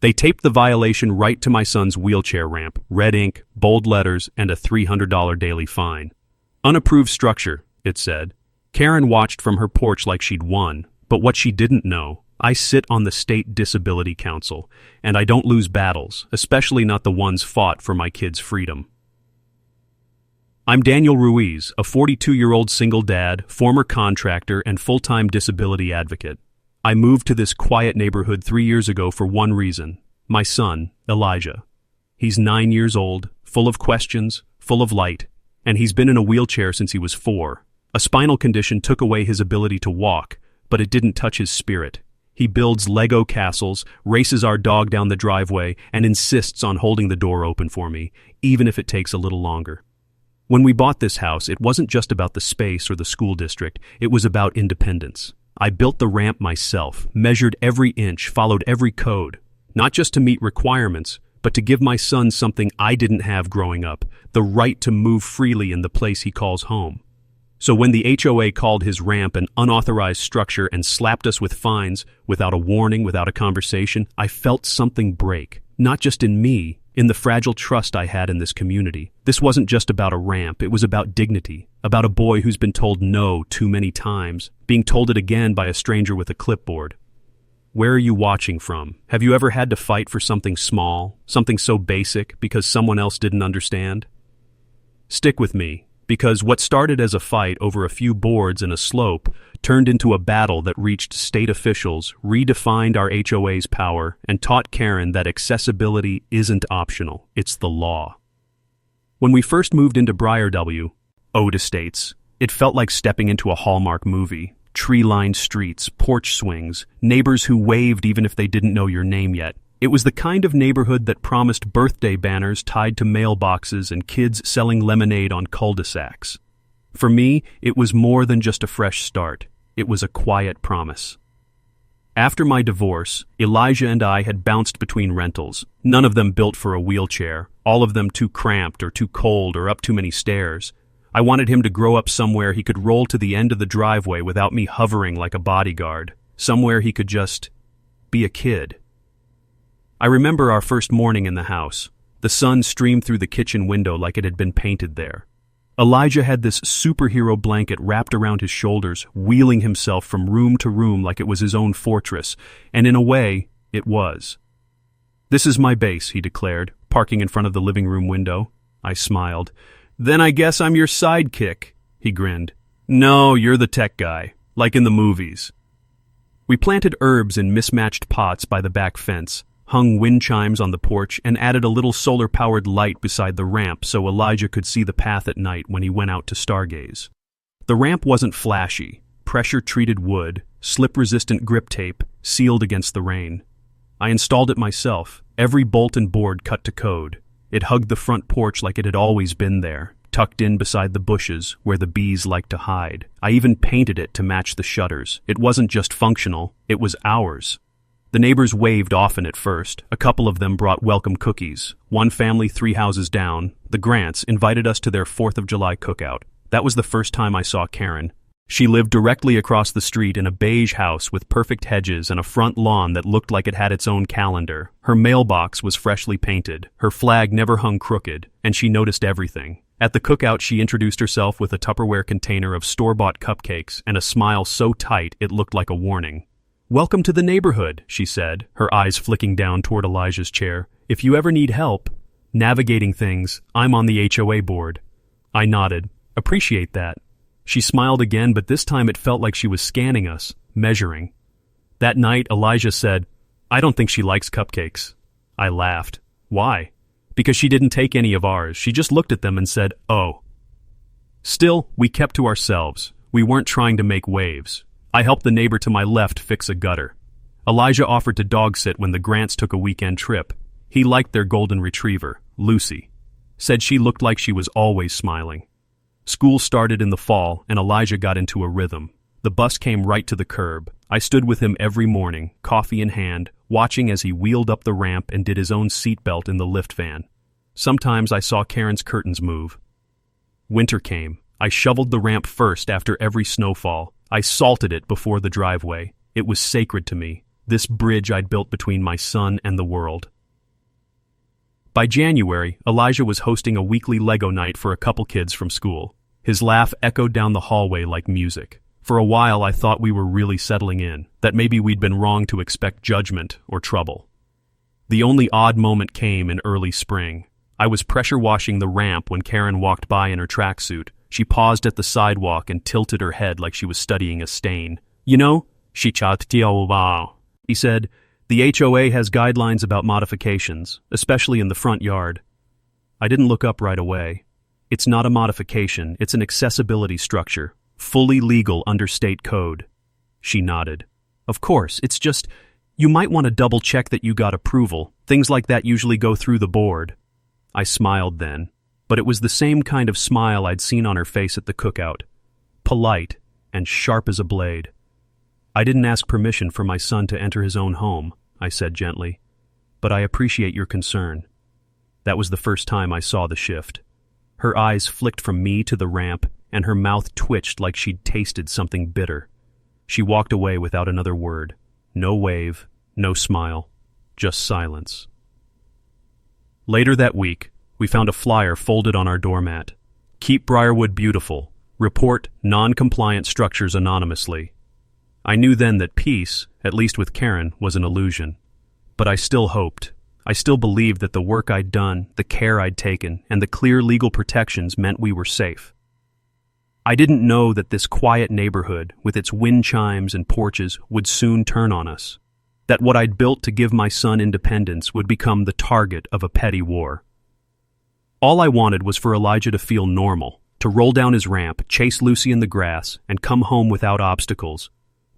They taped the violation right to my son's wheelchair ramp, red ink, bold letters, and a $300 daily fine. Unapproved structure, it said. Karen watched from her porch like she'd won, but what she didn't know, I sit on the State Disability Council, and I don't lose battles, especially not the ones fought for my kids' freedom. I'm Daniel Ruiz, a 42-year-old single dad, former contractor, and full-time disability advocate. I moved to this quiet neighborhood 3 years ago for one reason: my son, Elijah. He's 9 years old, full of questions, full of light, and he's been in a wheelchair since he was 4. A spinal condition took away his ability to walk, but it didn't touch his spirit. He builds Lego castles, races our dog down the driveway, and insists on holding the door open for me, even if it takes a little longer. When we bought this house, it wasn't just about the space or the school district, it was about independence. I built the ramp myself, measured every inch, followed every code, not just to meet requirements, but to give my son something I didn't have growing up, the right to move freely in the place he calls home. So when the HOA called his ramp an unauthorized structure and slapped us with fines, without a warning, without a conversation, I felt something break, not just in me, in the fragile trust I had in this community. This wasn't just about a ramp, it was about dignity, about a boy who's been told no too many times, being told it again by a stranger with a clipboard. Where are you watching from? Have you ever had to fight for something small, something so basic, because someone else didn't understand? Stick with me, because what started as a fight over a few boards and a slope turned into a battle that reached state officials, redefined our HOA's power, and taught Karen that accessibility isn't optional, it's the law. When we first moved into Briarw, Ode Estates, it felt like stepping into a Hallmark movie. Tree-lined streets, porch swings, neighbors who waved even if they didn't know your name yet. It was the kind of neighborhood that promised birthday banners tied to mailboxes and kids selling lemonade on cul-de-sacs. For me, it was more than just a fresh start. It was a quiet promise. After my divorce, Elijah and I had bounced between rentals, none of them built for a wheelchair, all of them too cramped or too cold or up too many stairs. I wanted him to grow up somewhere he could roll to the end of the driveway without me hovering like a bodyguard, somewhere he could just be a kid. I remember our first morning in the house. The sun streamed through the kitchen window like it had been painted there. Elijah had this superhero blanket wrapped around his shoulders, wheeling himself from room to room like it was his own fortress, and in a way, it was. "This is my base," he declared, parking in front of the living room window. I smiled. "Then I guess I'm your sidekick," he grinned. "No, you're the tech guy, like in the movies." We planted herbs in mismatched pots by the back fence, hung wind chimes on the porch, and added a little solar-powered light beside the ramp so Elijah could see the path at night when he went out to stargaze. The ramp wasn't flashy, pressure-treated wood, slip-resistant grip tape, sealed against the rain. I installed it myself, every bolt and board cut to code. It hugged the front porch like it had always been there, tucked in beside the bushes where the bees like to hide. I even painted it to match the shutters. It wasn't just functional, it was ours. The neighbors waved often at first. A couple of them brought welcome cookies. One family 3 houses down, the Grants, invited us to their 4th of July cookout. That was the first time I saw Karen. She lived directly across the street in a beige house with perfect hedges and a front lawn that looked like it had its own calendar. Her mailbox was freshly painted, her flag never hung crooked, and she noticed everything. At the cookout, she introduced herself with a Tupperware container of store-bought cupcakes and a smile so tight it looked like a warning. "Welcome to the neighborhood," she said, her eyes flicking down toward Elijah's chair. "If you ever need help navigating things, I'm on the HOA board." I nodded. "Appreciate that." She smiled again, but this time it felt like she was scanning us, measuring. That night, Elijah said, "I don't think she likes cupcakes." I laughed. "Why?" "Because she didn't take any of ours. She just looked at them and said, 'Oh.'" Still, we kept to ourselves. We weren't trying to make waves. I helped the neighbor to my left fix a gutter. Elijah offered to dog sit when the Grants took a weekend trip. He liked their golden retriever, Lucy. Said she looked like she was always smiling. School started in the fall, and Elijah got into a rhythm. The bus came right to the curb. I stood with him every morning, coffee in hand, watching as he wheeled up the ramp and did his own seatbelt in the lift van. Sometimes I saw Karen's curtains move. Winter came. I shoveled the ramp first after every snowfall. I salted it before the driveway. It was sacred to me. this bridge I'd built between my son and the world. By January, Elijah was hosting a weekly Lego night for a couple kids from school. His laugh echoed down the hallway like music. For a while I thought we were really settling in, that maybe we'd been wrong to expect judgment or trouble. The only odd moment came in early spring. I was pressure washing the ramp when Karen walked by in her tracksuit. She paused at the sidewalk and tilted her head like she was studying a stain. "You know," he said, "the HOA has guidelines about modifications, especially in the front yard." I didn't look up right away. It's not a modification, it's an accessibility structure, fully legal under state code. She nodded. "Of course, it's just, you might want to double check that you got approval. Things like that usually go through the board." I smiled then, but it was the same kind of smile I'd seen on her face at the cookout. Polite and sharp as a blade. "I didn't ask permission for my son to enter his own home," I said gently, "but I appreciate your concern." That was the first time I saw the shift. Her eyes flicked from me to the ramp, and her mouth twitched like she'd tasted something bitter. She walked away without another word. No wave, no smile, just silence. Later that week, we found a flyer folded on our doormat. "Keep Briarwood beautiful. Report non-compliant structures anonymously." I knew then that peace, at least with Karen, was an illusion. But I still hoped. I still believed that the work I'd done, the care I'd taken, and the clear legal protections meant we were safe. I didn't know that this quiet neighborhood, with its wind chimes and porches, would soon turn on us. That what I'd built to give my son independence would become the target of a petty war. All I wanted was for Elijah to feel normal, to roll down his ramp, chase Lucy in the grass, and come home without obstacles.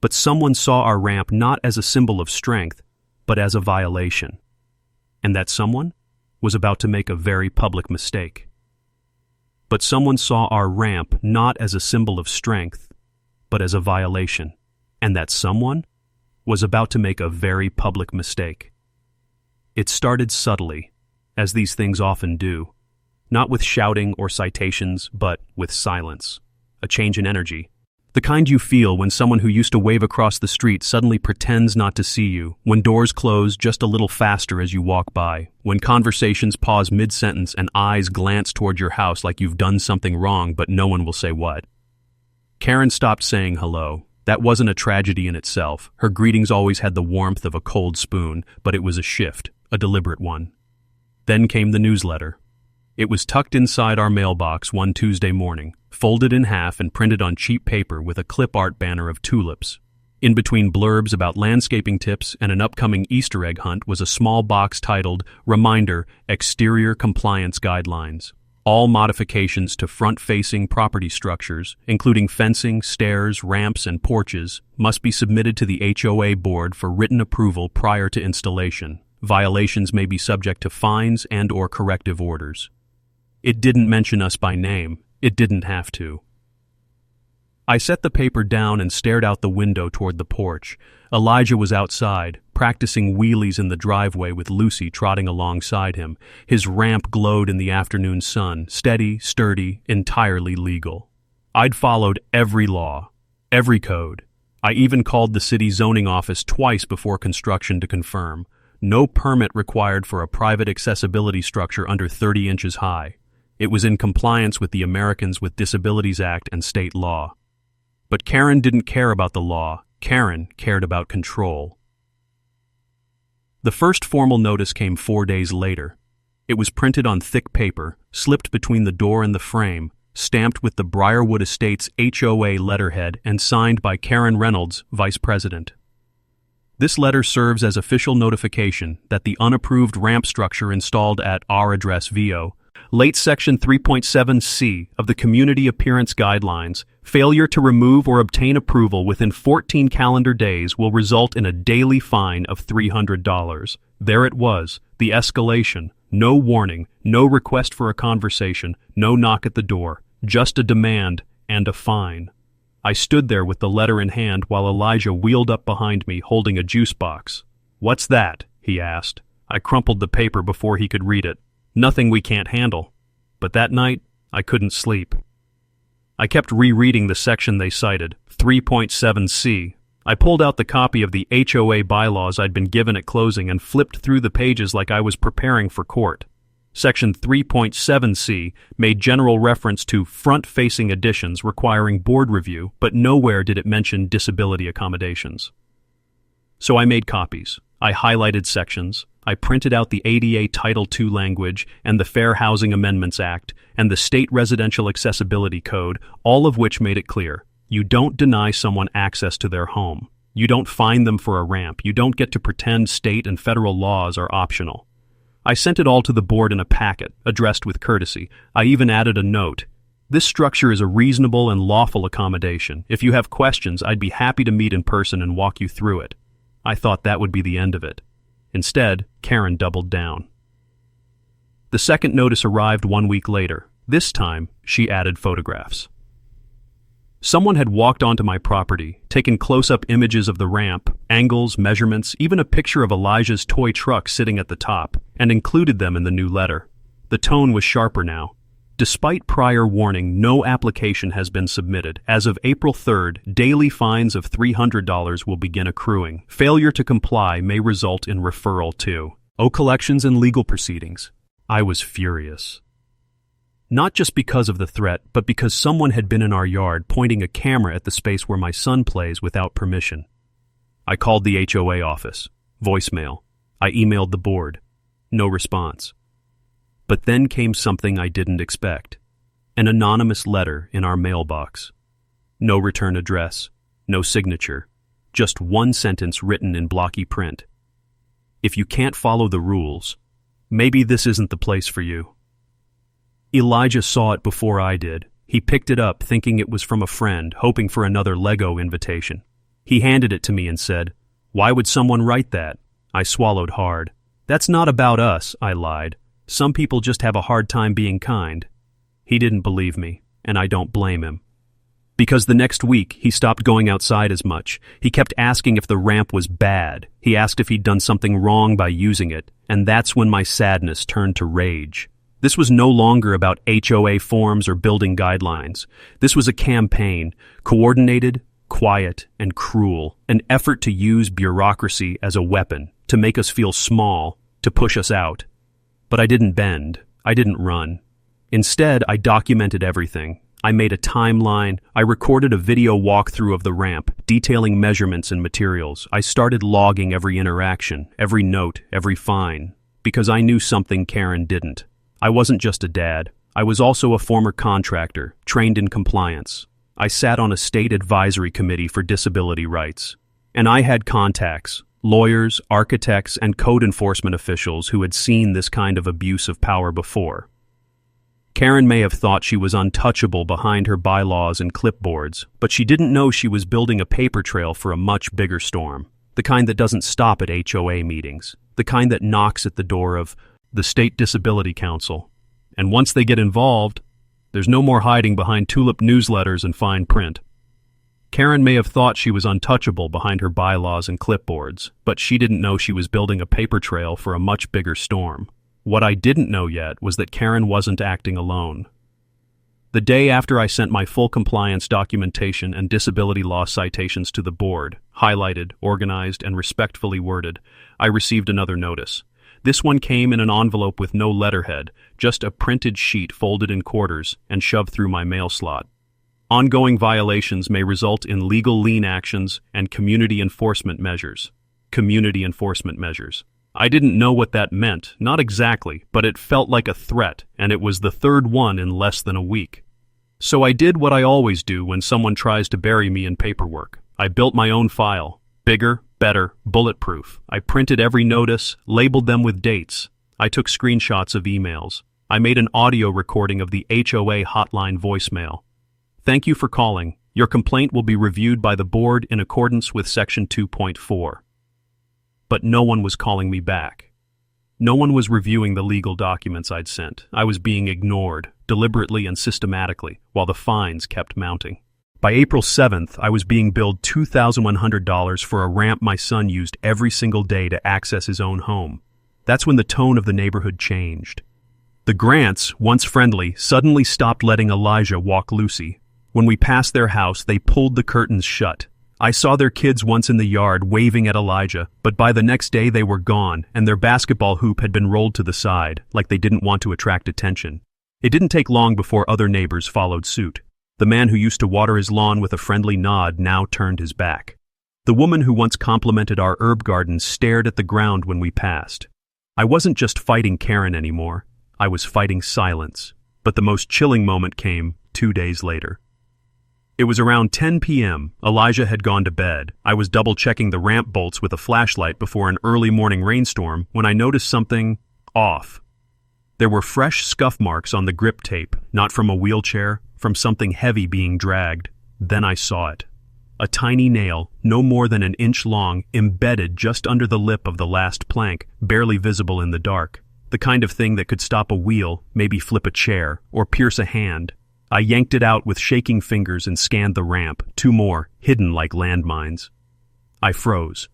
But someone saw our ramp not as a symbol of strength, but as a violation. And that someone was about to make a very public mistake. But someone saw our ramp not as a symbol of strength, but as a violation. And that someone was about to make a very public mistake. It started subtly, as these things often do, not with shouting or citations, but with silence, a change in energy. The kind you feel when someone who used to wave across the street suddenly pretends not to see you, when doors close just a little faster as you walk by, when conversations pause mid-sentence and eyes glance toward your house like you've done something wrong but no one will say what. Karen stopped saying hello. That wasn't a tragedy in itself. Her greetings always had the warmth of a cold spoon, but it was a shift, a deliberate one. Then came the newsletter. It was tucked inside our mailbox one Tuesday morning, folded in half and printed on cheap paper with a clip art banner of tulips. In between blurbs about landscaping tips and an upcoming Easter egg hunt was a small box titled, "Reminder, Exterior Compliance Guidelines." All modifications to front-facing property structures, including fencing, stairs, ramps, and porches, must be submitted to the HOA board for written approval prior to installation. Violations may be subject to fines and/or corrective orders. It didn't mention us by name. It didn't have to. I set the paper down and stared out the window toward the porch. Elijah was outside, practicing wheelies in the driveway with Lucy trotting alongside him. His ramp glowed in the afternoon sun, steady, sturdy, entirely legal. I'd followed every law, every code. I even called the city zoning office twice before construction to confirm. No permit required for a private accessibility structure under 30 inches high. It was in compliance with the Americans with Disabilities Act and state law. But Karen didn't care about the law. Karen cared about control. The first formal notice came 4 days later. It was printed on thick paper, slipped between the door and the frame, stamped with the Briarwood Estates HOA letterhead and signed by Karen Reynolds, Vice President. This letter serves as official notification that the unapproved ramp structure installed at our address VO, late Section 3.7c of the Community Appearance Guidelines, failure to remove or obtain approval within 14 calendar days will result in a daily fine of $300. There it was, the escalation. No warning, no request for a conversation, no knock at the door, just a demand and a fine. I stood there with the letter in hand while Elijah wheeled up behind me holding a juice box. "What's that?" he asked. I crumpled the paper before he could read it. "Nothing we can't handle." But that night, I couldn't sleep. I kept rereading the section they cited, 3.7c. I pulled out the copy of the HOA bylaws I'd been given at closing and flipped through the pages like I was preparing for court. Section 3.7c made general reference to front-facing additions requiring board review, but nowhere did it mention disability accommodations. So I made copies. I highlighted sections. I printed out the ADA Title II language and the Fair Housing Amendments Act and the State Residential Accessibility Code, all of which made it clear. You don't deny someone access to their home. You don't fine them for a ramp. You don't get to pretend state and federal laws are optional. I sent it all to the board in a packet, addressed with courtesy. I even added a note. This structure is a reasonable and lawful accommodation. If you have questions, I'd be happy to meet in person and walk you through it. I thought that would be the end of it. Instead, Karen doubled down. The second notice arrived 1 week later. This time, she added photographs. Someone had walked onto my property, taken close-up images of the ramp, angles, measurements, even a picture of Elijah's toy truck sitting at the top, and included them in the new letter. The tone was sharper now. Despite prior warning, no application has been submitted. As of April 3rd, daily fines of $300 will begin accruing. Failure to comply may result in referral to HOA collections and legal proceedings. I was furious. Not just because of the threat, but because someone had been in our yard pointing a camera at the space where my son plays without permission. I called the HOA office. Voicemail. I emailed the board. No response. But then came something I didn't expect. An anonymous letter in our mailbox. No return address. No signature. Just one sentence written in blocky print. If you can't follow the rules, maybe this isn't the place for you. Elijah saw it before I did. He picked it up thinking it was from a friend, hoping for another Lego invitation. He handed it to me and said, "Why would someone write that?" I swallowed hard. "That's not about us," I lied. "Some people just have a hard time being kind." He didn't believe me, and I don't blame him. Because the next week, he stopped going outside as much. He kept asking if the ramp was bad. He asked if he'd done something wrong by using it, and that's when my sadness turned to rage. This was no longer about HOA forms or building guidelines. This was a campaign, coordinated, quiet, and cruel, an effort to use bureaucracy as a weapon, to make us feel small, to push us out. But I didn't bend. I didn't run. Instead, I documented everything. I made a timeline. I recorded a video walkthrough of the ramp, detailing measurements and materials. I started logging every interaction, every note, every fine, because I knew something Karen didn't. I wasn't just a dad. I was also a former contractor, trained in compliance. I sat on a state advisory committee for disability rights. And I had contacts, lawyers, architects, and code enforcement officials who had seen this kind of abuse of power before. Karen may have thought she was untouchable behind her bylaws and clipboards, but she didn't know she was building a paper trail for a much bigger storm, the kind that doesn't stop at HOA meetings, the kind that knocks at the door of the State Disability Council. And once they get involved, there's no more hiding behind tulip newsletters and fine print. Karen may have thought she was untouchable behind her bylaws and clipboards, but she didn't know she was building a paper trail for a much bigger storm. What I didn't know yet was that Karen wasn't acting alone. The day after I sent my full compliance documentation and disability law citations to the board, highlighted, organized, and respectfully worded, I received another notice. This one came in an envelope with no letterhead, just a printed sheet folded in quarters and shoved through my mail slot. Ongoing violations may result in legal lien actions and community enforcement measures. Community enforcement measures. I didn't know what that meant, not exactly, but it felt like a threat, and it was the third one in less than a week. So I did what I always do when someone tries to bury me in paperwork. I built my own file. Bigger, better, bulletproof. I printed every notice, labeled them with dates. I took screenshots of emails. I made an audio recording of the HOA hotline voicemail. "Thank you for calling. Your complaint will be reviewed by the board in accordance with Section 2.4. But no one was calling me back. No one was reviewing the legal documents I'd sent. I was being ignored, deliberately and systematically, while the fines kept mounting. By April 7th, I was being billed $2,100 for a ramp my son used every single day to access his own home. That's when the tone of the neighborhood changed. The Grants, once friendly, suddenly stopped letting Elijah walk loosey. When we passed their house, they pulled the curtains shut. I saw their kids once in the yard waving at Elijah, but by the next day they were gone, and their basketball hoop had been rolled to the side, like they didn't want to attract attention. It didn't take long before other neighbors followed suit. The man who used to water his lawn with a friendly nod now turned his back. The woman who once complimented our herb garden stared at the ground when we passed. I wasn't just fighting Karen anymore. I was fighting silence. But the most chilling moment came 2 days later. It was around 10 p.m. Elijah had gone to bed. I was double-checking the ramp bolts with a flashlight before an early morning rainstorm when I noticed something off. There were fresh scuff marks on the grip tape, not from a wheelchair, from something heavy being dragged. Then I saw it. A tiny nail, no more than 1 inch long, embedded just under the lip of the last plank, barely visible in the dark. The kind of thing that could stop a wheel, maybe flip a chair, or pierce a hand. I yanked it out with shaking fingers and scanned the ramp, 2 more, hidden like landmines. I froze.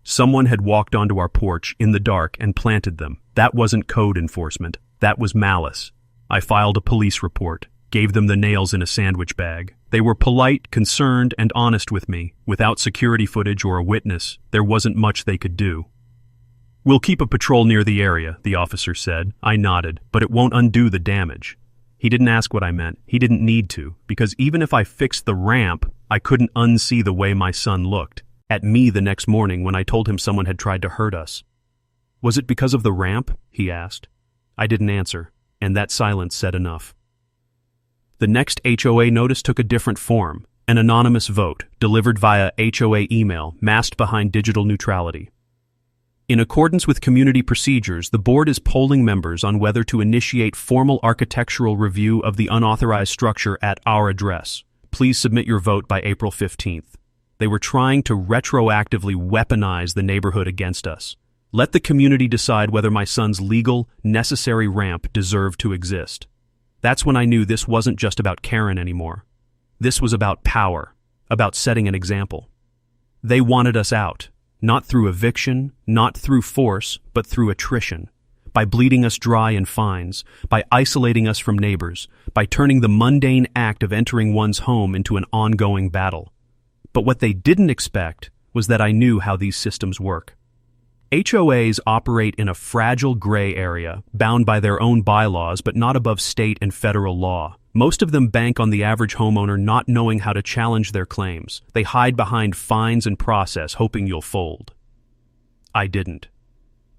Someone had walked onto our porch in the dark and planted them. That wasn't code enforcement. That was malice. I filed a police report, gave them the nails in a sandwich bag. They were polite, concerned, and honest with me. Without security footage or a witness, there wasn't much they could do. "We'll keep a patrol near the area," the officer said. I nodded, but it won't undo the damage. He didn't ask what I meant. He didn't need to, because even if I fixed the ramp, I couldn't unsee the way my son looked at me the next morning when I told him someone had tried to hurt us. "Was it because of the ramp?" he asked. I didn't answer, and that silence said enough. The next HOA notice took a different form, an anonymous vote, delivered via HOA email, masked behind digital neutrality. In accordance with community procedures, the board is polling members on whether to initiate formal architectural review of the unauthorized structure at our address. Please submit your vote by April 15th. They were trying to retroactively weaponize the neighborhood against us. Let the community decide whether my son's legal, necessary ramp deserved to exist. That's when I knew this wasn't just about Karen anymore. This was about power, about setting an example. They wanted us out. Not through eviction, not through force, but through attrition. By bleeding us dry in fines, by isolating us from neighbors, by turning the mundane act of entering one's home into an ongoing battle. But what they didn't expect was that I knew how these systems work. HOAs operate in a fragile gray area, bound by their own bylaws but not above state and federal law. Most of them bank on the average homeowner not knowing how to challenge their claims. They hide behind fines and process, hoping you'll fold. I didn't.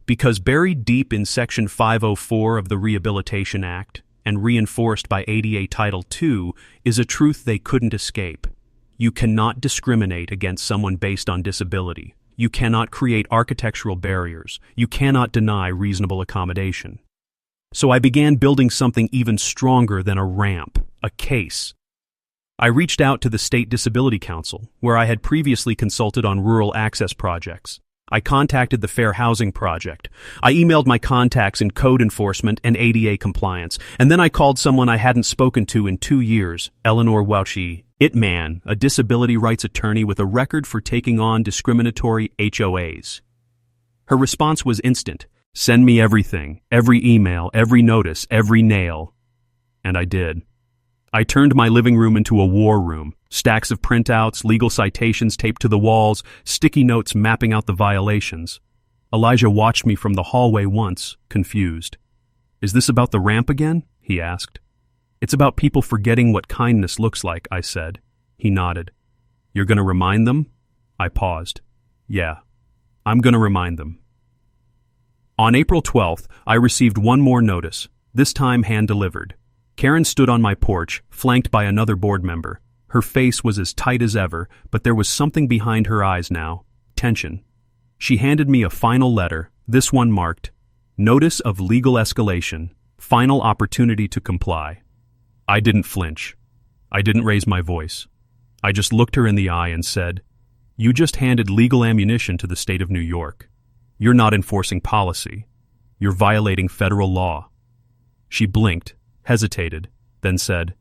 Because buried deep in Section 504 of the Rehabilitation Act, and reinforced by ADA Title II, is a truth they couldn't escape. You cannot discriminate against someone based on disability. You cannot create architectural barriers. You cannot deny reasonable accommodation. So I began building something even stronger than a ramp, a case. I reached out to the State Disability Council, where I had previously consulted on rural access projects. I contacted the Fair Housing Project. I emailed my contacts in code enforcement and ADA compliance, and then I called someone I hadn't spoken to in 2 years, Eleanor Welchie, Itman, a disability rights attorney with a record for taking on discriminatory HOAs. Her response was instant. "Send me everything, every email, every notice, every nail." And I did. I turned my living room into a war room. Stacks of printouts, legal citations taped to the walls, sticky notes mapping out the violations. Elijah watched me from the hallway once, confused. "Is this about the ramp again?" he asked. "It's about people forgetting what kindness looks like," I said. He nodded. "You're going to remind them?" I paused. "Yeah, I'm going to remind them." On April 12th, I received one more notice, this time hand-delivered. Karen stood on my porch, flanked by another board member. Her face was as tight as ever, but there was something behind her eyes now, tension. She handed me a final letter, this one marked, "Notice of legal escalation, final opportunity to comply." I didn't flinch. I didn't raise my voice. I just looked her in the eye and said, "You just handed legal ammunition to the state of New York. You're not enforcing policy. You're violating federal law." She blinked, hesitated, then said,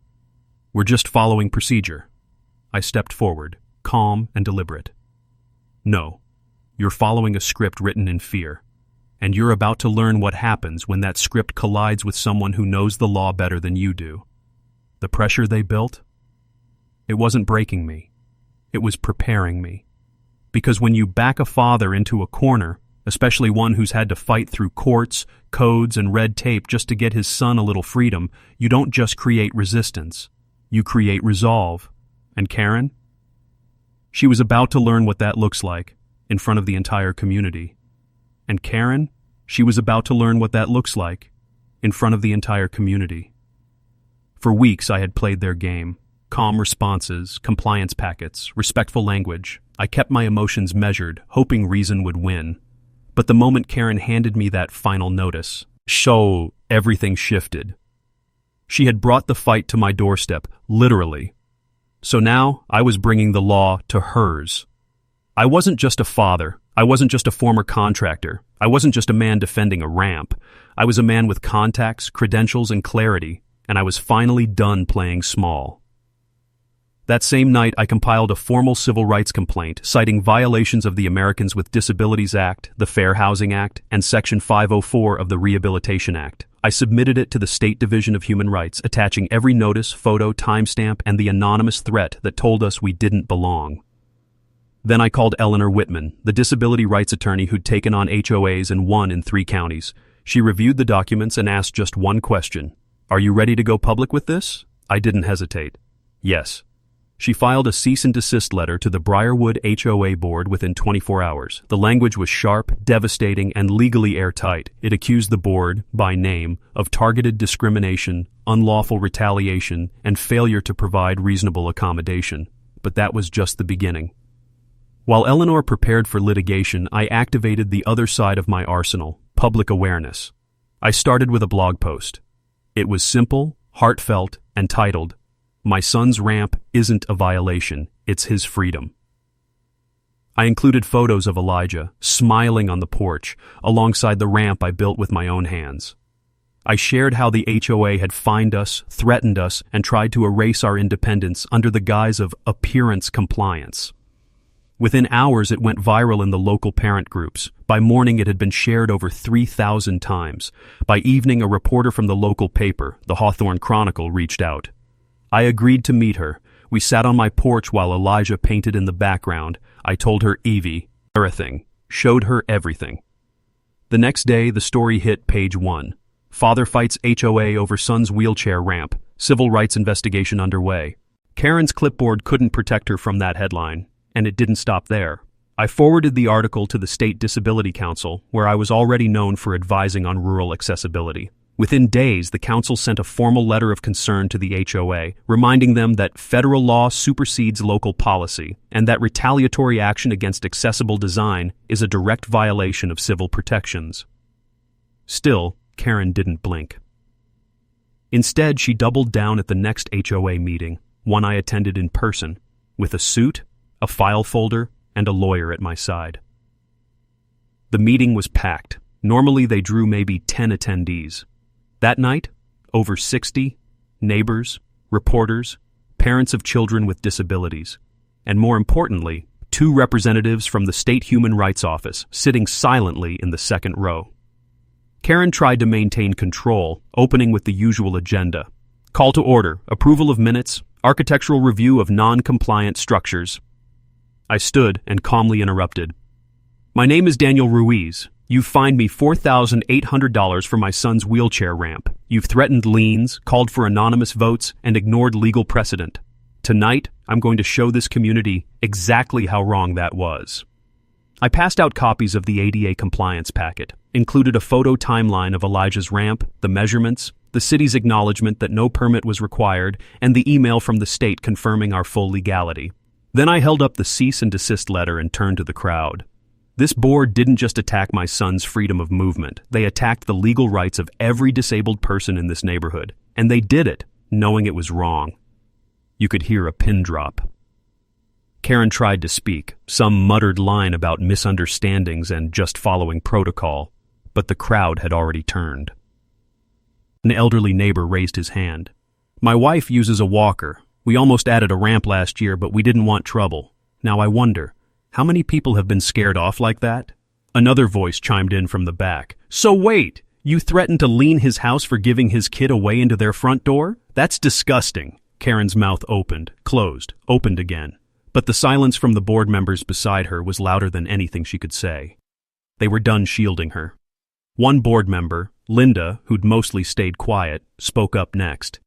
"We're just following procedure." I stepped forward, calm and deliberate. "No, you're following a script written in fear, and you're about to learn what happens when that script collides with someone who knows the law better than you do. The pressure they built? It wasn't breaking me. it was preparing me. Because when you back a father into a corner, especially one who's had to fight through courts, codes, and red tape just to get his son a little freedom, you don't just create resistance. You create resolve. And Karen? She was about to learn what that looks like in front of the entire community. And Karen? She was about to learn what that looks like in front of the entire community. For weeks I had played their game. Calm responses, compliance packets, respectful language. I kept my emotions measured, hoping reason would win. But the moment Karen handed me that final notice, everything shifted. She had brought the fight to my doorstep, literally. So now I was bringing the law to hers. I wasn't just a father. I wasn't just a former contractor. I wasn't just a man defending a ramp. I was a man with contacts, credentials, and clarity, and I was finally done playing small. That same night, I compiled a formal civil rights complaint citing violations of the Americans with Disabilities Act, the Fair Housing Act, and Section 504 of the Rehabilitation Act. I submitted it to the State Division of Human Rights, attaching every notice, photo, timestamp, and the anonymous threat that told us we didn't belong. Then I called Eleanor Whitman, the disability rights attorney who'd taken on HOAs and won in 3 counties. She reviewed the documents and asked just one question. "Are you ready to go public with this?" I didn't hesitate. Yes. She filed a cease and desist letter to the Briarwood HOA board within 24 hours. The language was sharp, devastating, and legally airtight. It accused the board, by name, of targeted discrimination, unlawful retaliation, and failure to provide reasonable accommodation. But that was just the beginning. While Eleanor prepared for litigation, I activated the other side of my arsenal, public awareness. I started with a blog post. It was simple, heartfelt, and titled, "My son's ramp isn't a violation, it's his freedom." I included photos of Elijah, smiling on the porch, alongside the ramp I built with my own hands. I shared how the HOA had fined us, threatened us, and tried to erase our independence under the guise of appearance compliance. Within hours, it went viral in the local parent groups. By morning, it had been shared over 3,000 times. By evening, a reporter from the local paper, the Hawthorne Chronicle, reached out. I agreed to meet her. We sat on my porch while Elijah painted in the background. I told her Evie, everything, showed her everything. The next day, the story hit page 1. Father fights HOA over son's wheelchair ramp. Civil rights investigation underway. Karen's clipboard couldn't protect her from that headline. And it didn't stop there. I forwarded the article to the State Disability Council, where I was already known for advising on rural accessibility. Within days, the council sent a formal letter of concern to the HOA, reminding them that federal law supersedes local policy and that retaliatory action against accessible design is a direct violation of civil protections. Still, Karen didn't blink. Instead, she doubled down at the next HOA meeting, one I attended in person, with a suit, a file folder, and a lawyer at my side. The meeting was packed. Normally they drew maybe 10 attendees. That night, over 60, neighbors, reporters, parents of children with disabilities, and more importantly, 2 representatives from the State Human Rights Office sitting silently in the second row. Karen tried to maintain control, opening with the usual agenda. Call to order, approval of minutes, architectural review of non-compliant structures. I stood and calmly interrupted. "My name is Daniel Ruiz. You've fined me $4,800 for my son's wheelchair ramp. You've threatened liens, called for anonymous votes, and ignored legal precedent. Tonight, I'm going to show this community exactly how wrong that was." I passed out copies of the ADA compliance packet, included a photo timeline of Elijah's ramp, the measurements, the city's acknowledgement that no permit was required, and the email from the state confirming our full legality. Then I held up the cease and desist letter and turned to the crowd. This board didn't just attack my son's freedom of movement. They attacked the legal rights of every disabled person in this neighborhood. And they did it, knowing it was wrong. You could hear a pin drop. Karen tried to speak, some muttered line about misunderstandings and just following protocol, but the crowd had already turned. An elderly neighbor raised his hand. "My wife uses a walker. We almost added a ramp last year, but we didn't want trouble. Now I wonder, how many people have been scared off like that?" Another voice chimed in from the back. "So wait, you threatened to lien his house for giving his kid away into their front door? That's disgusting." Karen's mouth opened, closed, opened again. But the silence from the board members beside her was louder than anything she could say. They were done shielding her. One board member, Linda, who'd mostly stayed quiet, spoke up next.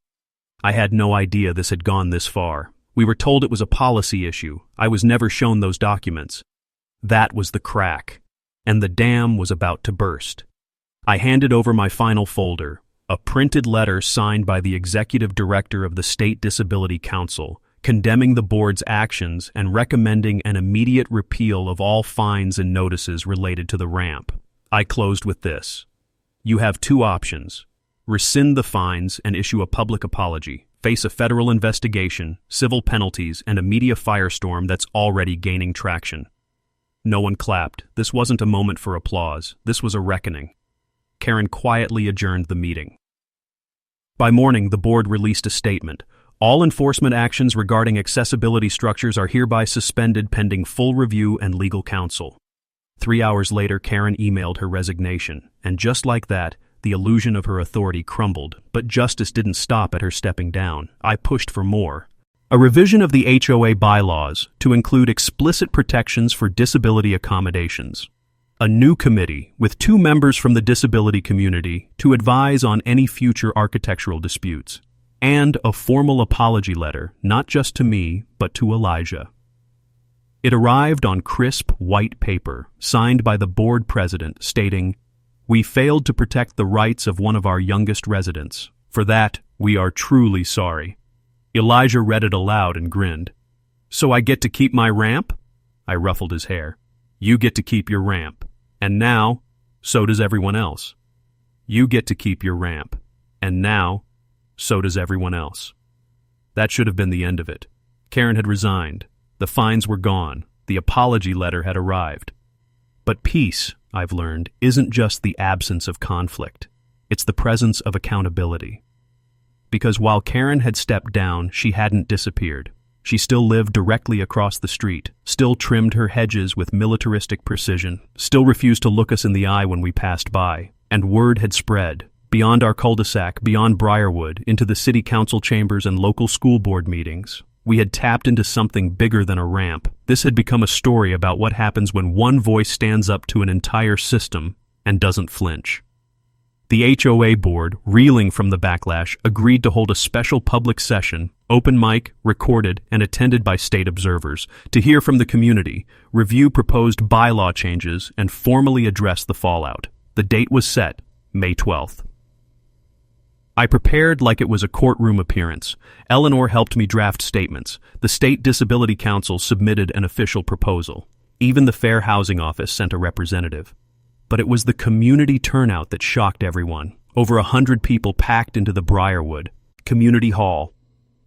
I had no idea this had gone this far. We were told it was a policy issue. I was never shown those documents. That was the crack, and the dam was about to burst. I handed over my final folder, a printed letter signed by the executive director of the State Disability Council, condemning the board's actions and recommending an immediate repeal of all fines and notices related to the ramp. I closed with this. You have two options. Rescind the fines and issue a public apology, face a federal investigation, civil penalties, and a media firestorm that's already gaining traction. No one clapped. This wasn't a moment for applause. This was a reckoning. Karen quietly adjourned the meeting. By morning, the board released a statement. All enforcement actions regarding accessibility structures are hereby suspended pending full review and legal counsel. 3 hours later, Karen emailed her resignation, and just like that, the illusion of her authority crumbled, but justice didn't stop at her stepping down. I pushed for more. A revision of the HOA bylaws to include explicit protections for disability accommodations. A new committee with 2 members from the disability community to advise on any future architectural disputes. And a formal apology letter, not just to me, but to Elijah. It arrived on crisp white paper, signed by the board president, stating, "We failed to protect the rights of one of our youngest residents. For that, we are truly sorry." Elijah read it aloud and grinned. "So I get to keep my ramp?" I ruffled his hair. "You get to keep your ramp. And now, so does everyone else. You get to keep your ramp. And now, so does everyone else." That should have been the end of it. Karen had resigned. The fines were gone. The apology letter had arrived. But peace, I've learned, isn't just the absence of conflict. It's the presence of accountability. Because while Karen had stepped down, she hadn't disappeared. She still lived directly across the street, still trimmed her hedges with militaristic precision, still refused to look us in the eye when we passed by, and word had spread, beyond our cul-de-sac, beyond Briarwood, into the city council chambers and local school board meetings. We had tapped into something bigger than a ramp. This had become a story about what happens when one voice stands up to an entire system and doesn't flinch. The HOA board, reeling from the backlash, agreed to hold a special public session, open mic, recorded, and attended by state observers, to hear from the community, review proposed bylaw changes, and formally address the fallout. The date was set, May 12th. I prepared like it was a courtroom appearance. Eleanor helped me draft statements. The State Disability Council submitted an official proposal. Even the Fair Housing Office sent a representative. But it was the community turnout that shocked everyone. Over 100 people packed into the Briarwood Community Hall.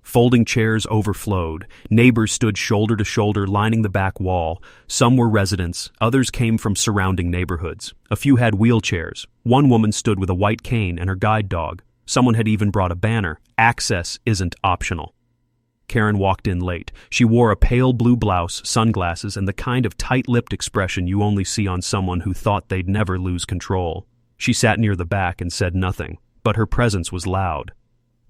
Folding chairs overflowed. Neighbors stood shoulder to shoulder, lining the back wall. Some were residents. Others came from surrounding neighborhoods. A few had wheelchairs. One woman stood with a white cane and her guide dog. Someone had even brought a banner. Access isn't optional. Karen walked in late. She wore a pale blue blouse, sunglasses, and the kind of tight-lipped expression you only see on someone who thought they'd never lose control. She sat near the back and said nothing, but her presence was loud.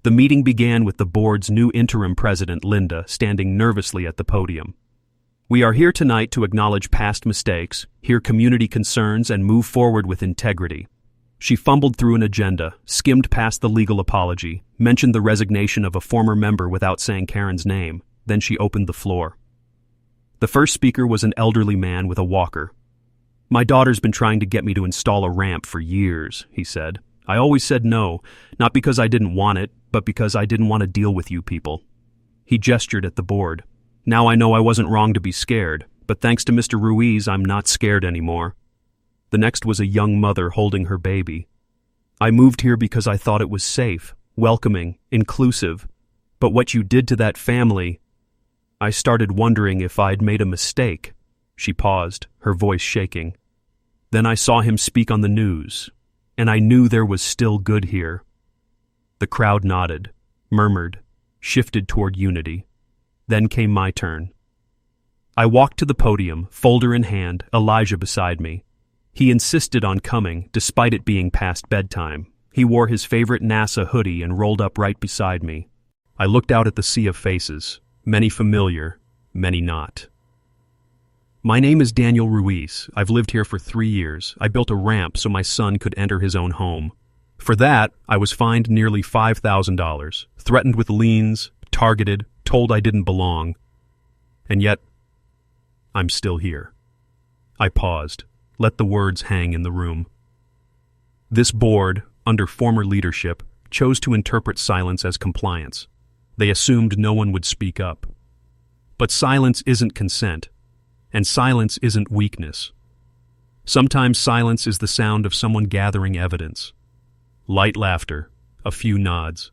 The meeting began with the board's new interim president, Linda, standing nervously at the podium. "We are here tonight to acknowledge past mistakes, hear community concerns, and move forward with integrity." She fumbled through an agenda, skimmed past the legal apology, mentioned the resignation of a former member without saying Karen's name. Then she opened the floor. The first speaker was an elderly man with a walker. "My daughter's been trying to get me to install a ramp for years," he said. "I always said no, not because I didn't want it, but because I didn't want to deal with you people." He gestured at the board. "Now I know I wasn't wrong to be scared, but thanks to Mr. Ruiz, I'm not scared anymore." The next was a young mother holding her baby. "I moved here because I thought it was safe, welcoming, inclusive. But what you did to that family, I started wondering if I'd made a mistake." She paused, her voice shaking. "Then I saw him speak on the news, and I knew there was still good here." The crowd nodded, murmured, shifted toward unity. Then came my turn. I walked to the podium, folder in hand, Elijah beside me. He insisted on coming, despite it being past bedtime. He wore his favorite NASA hoodie and rolled up right beside me. I looked out at the sea of faces, many familiar, many not. My name is Daniel Ruiz. I've lived here for 3 years. I built a ramp so my son could enter his own home. For that, I was fined nearly $5,000, threatened with liens, targeted, told I didn't belong. And yet, I'm still here. I paused, let the words hang in the room. This board, under former leadership, chose to interpret silence as compliance. They assumed no one would speak up. But silence isn't consent, and silence isn't weakness. Sometimes silence is the sound of someone gathering evidence. Light laughter, a few nods.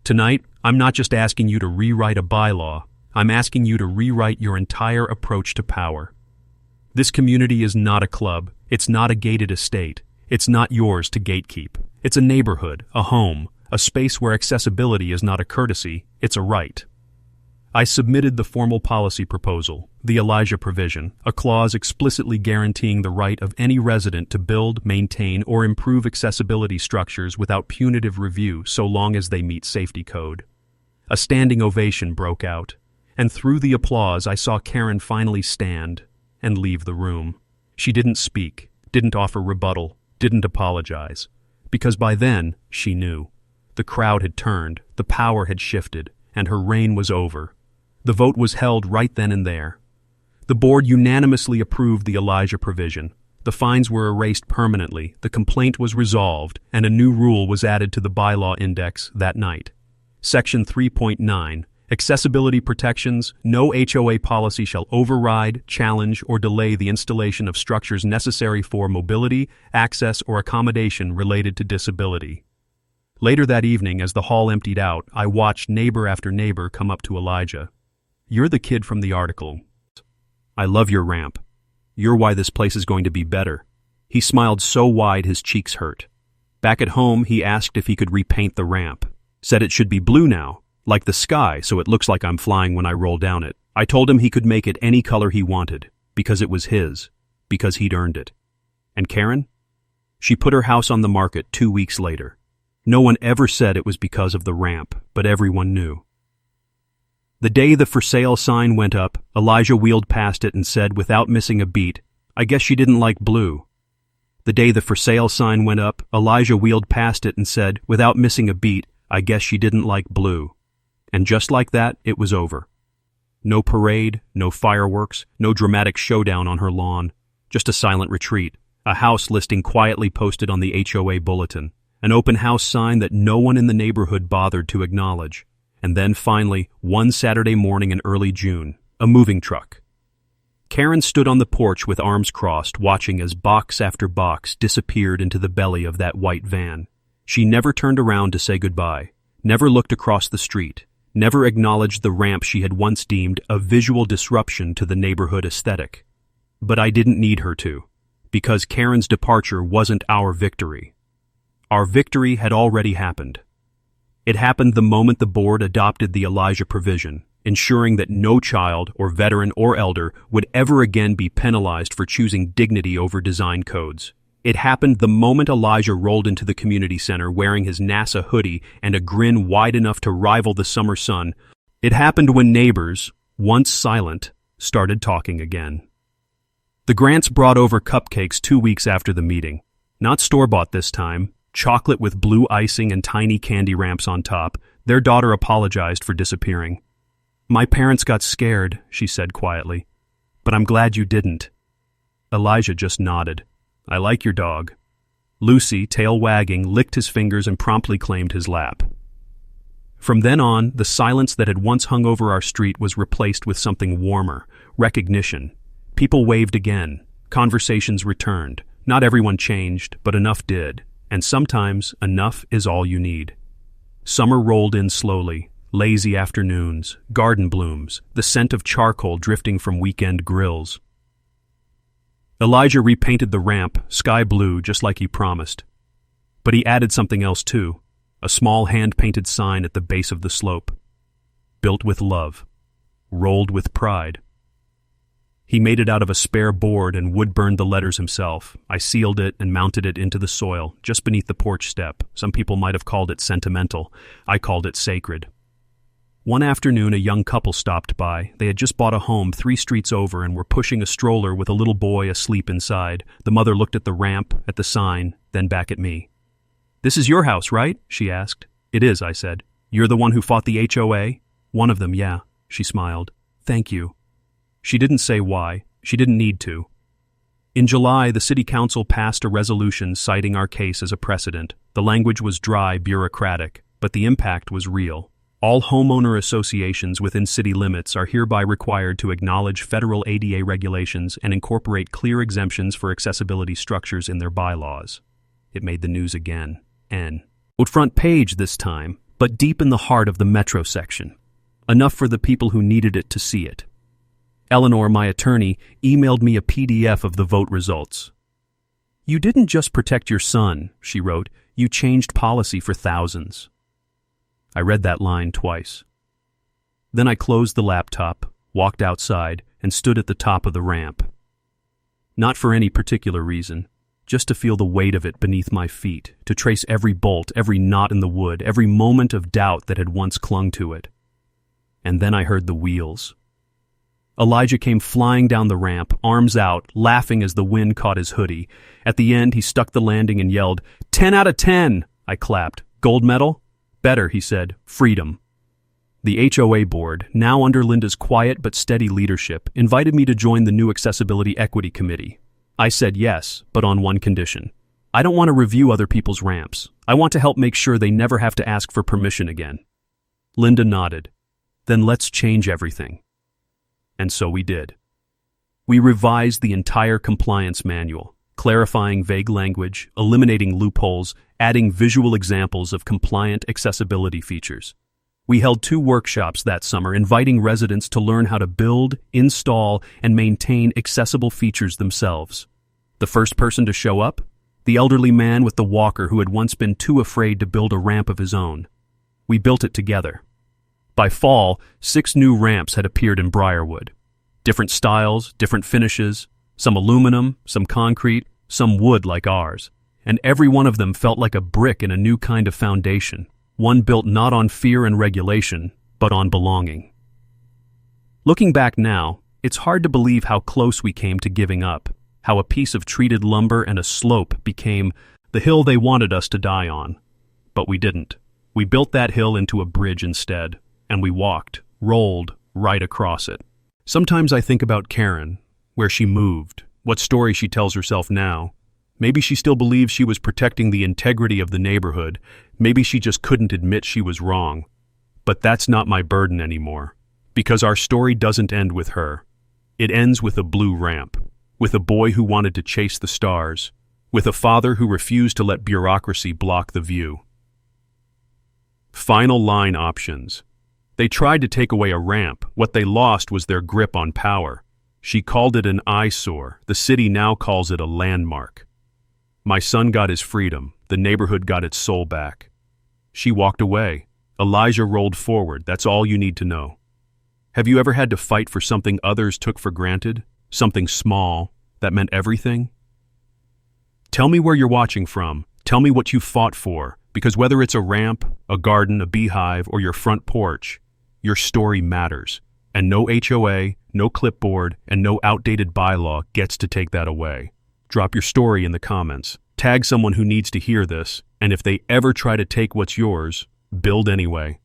Tonight, I'm not just asking you to rewrite a bylaw, I'm asking you to rewrite your entire approach to power. This community is not a club, it's not a gated estate, it's not yours to gatekeep. It's a neighborhood, a home, a space where accessibility is not a courtesy, it's a right. I submitted the formal policy proposal, the Elijah provision, a clause explicitly guaranteeing the right of any resident to build, maintain, or improve accessibility structures without punitive review so long as they meet safety code. A standing ovation broke out, and through the applause I saw Karen finally stand and leave the room. She didn't speak, didn't offer rebuttal, didn't apologize, because by then she knew. The crowd had turned, the power had shifted, and her reign was over. The vote was held right then and there. The board unanimously approved the Elijah provision. The fines were erased permanently, the complaint was resolved, and a new rule was added to the bylaw index that night. Section 3.9, Accessibility Protections. No HOA policy shall override, challenge, or delay the installation of structures necessary for mobility, access, or accommodation related to disability. Later that evening, as the hall emptied out, I watched neighbor after neighbor come up to Elijah. "You're the kid from the article. I love your ramp. You're why this place is going to be better." He smiled so wide his cheeks hurt. Back at home, he asked if he could repaint the ramp. Said it should be blue now, like the sky, so it looks like I'm flying when I roll down it. I told him he could make it any color he wanted, because it was his, because he'd earned it. And Karen? She put her house on the market 2 weeks later. No one ever said it was because of the ramp, but everyone knew. The day the for sale sign went up, Elijah wheeled past it and said without missing a beat, "I guess she didn't like blue." The day the for sale sign went up, Elijah wheeled past it and said without missing a beat, "I guess she didn't like blue." And just like that, it was over. No parade, no fireworks, no dramatic showdown on her lawn, just a silent retreat, a house listing quietly posted on the HOA bulletin, an open house sign that no one in the neighborhood bothered to acknowledge. And then finally, one Saturday morning in early June, a moving truck. Karen stood on the porch with arms crossed, watching as box after box disappeared into the belly of that white van. She never turned around to say goodbye, never looked across the street, never acknowledged the ramp she had once deemed a visual disruption to the neighborhood aesthetic. But I didn't need her to, because Karen's departure wasn't our victory. Our victory had already happened. It happened the moment the board adopted the Elijah provision, ensuring that no child or veteran or elder would ever again be penalized for choosing dignity over design codes. It happened the moment Elijah rolled into the community center wearing his NASA hoodie and a grin wide enough to rival the summer sun. It happened when neighbors, once silent, started talking again. The Grants brought over cupcakes 2 weeks after the meeting. Not store-bought this time, chocolate with blue icing and tiny candy ramps on top. Their daughter apologized for disappearing. "My parents got scared," she said quietly. "But I'm glad you didn't." Elijah just nodded. "I like your dog." Lucy, tail wagging, licked his fingers and promptly claimed his lap. From then on, the silence that had once hung over our street was replaced with something warmer, recognition. People waved again. Conversations returned. Not everyone changed, but enough did. And sometimes, enough is all you need. Summer rolled in slowly. Lazy afternoons, garden blooms, the scent of charcoal drifting from weekend grills. Elijah repainted the ramp, sky blue, just like he promised. But he added something else too, a small hand-painted sign at the base of the slope. Built with love. Rolled with pride. He made it out of a spare board and wood-burned the letters himself. I sealed it and mounted it into the soil, just beneath the porch step. Some people might have called it sentimental. I called it sacred. One afternoon, a young couple stopped by. They had just bought a home 3 streets over and were pushing a stroller with a little boy asleep inside. The mother looked at the ramp, at the sign, then back at me. "This is your house, right?" she asked. "It is," I said. "You're the one who fought the HOA?" "One of them, yeah," she smiled. "Thank you." She didn't say why. She didn't need to. In July, the City Council passed a resolution citing our case as a precedent. The language was dry, bureaucratic, but the impact was real. All homeowner associations within city limits are hereby required to acknowledge federal ADA regulations and incorporate clear exemptions for accessibility structures in their bylaws. It made the news again. Front page this time, but deep in the heart of the metro section. Enough for the people who needed it to see it. Eleanor, my attorney, emailed me a PDF of the vote results. "You didn't just protect your son," she wrote. "You changed policy for thousands." I read that line twice. Then I closed the laptop, walked outside, and stood at the top of the ramp. Not for any particular reason, just to feel the weight of it beneath my feet, to trace every bolt, every knot in the wood, every moment of doubt that had once clung to it. And then I heard the wheels. Elijah came flying down the ramp, arms out, laughing as the wind caught his hoodie. At the end, he stuck the landing and yelled, 10 out of 10! I clapped. "Gold medal?" "Better," he said. "Freedom." The HOA board, now under Linda's quiet but steady leadership, invited me to join the new Accessibility Equity Committee. I said yes, but on one condition. I don't want to review other people's ramps. I want to help make sure they never have to ask for permission again. Linda nodded. "Then let's change everything." And so we did. We revised the entire compliance manual, clarifying vague language, eliminating loopholes, adding visual examples of compliant accessibility features. We held 2 workshops that summer, inviting residents to learn how to build, install, and maintain accessible features themselves. The first person to show up? The elderly man with the walker who had once been too afraid to build a ramp of his own. We built it together. By fall, 6 new ramps had appeared in Briarwood. Different styles, different finishes, some aluminum, some concrete, some wood like ours. And every one of them felt like a brick in a new kind of foundation, one built not on fear and regulation, but on belonging. Looking back now, it's hard to believe how close we came to giving up, how a piece of treated lumber and a slope became the hill they wanted us to die on. But we didn't. We built that hill into a bridge instead, and we walked, rolled, right across it. Sometimes I think about Karen, where she moved, what story she tells herself now. Maybe she still believes she was protecting the integrity of the neighborhood. Maybe she just couldn't admit she was wrong. But that's not my burden anymore, because our story doesn't end with her. It ends with a blue ramp, with a boy who wanted to chase the stars, with a father who refused to let bureaucracy block the view. Final line options. They tried to take away a ramp. What they lost was their grip on power. She called it an eyesore. The city now calls it a landmark. My son got his freedom. The neighborhood got its soul back. She walked away. Elijah rolled forward. That's all you need to know. Have you ever had to fight for something others took for granted? Something small that meant everything? Tell me where you're watching from. Tell me what you fought for, because whether it's a ramp, a garden, a beehive, or your front porch, your story matters. And no HOA, no clipboard, and no outdated bylaw gets to take that away. Drop your story in the comments. Tag someone who needs to hear this, and if they ever try to take what's yours, build anyway.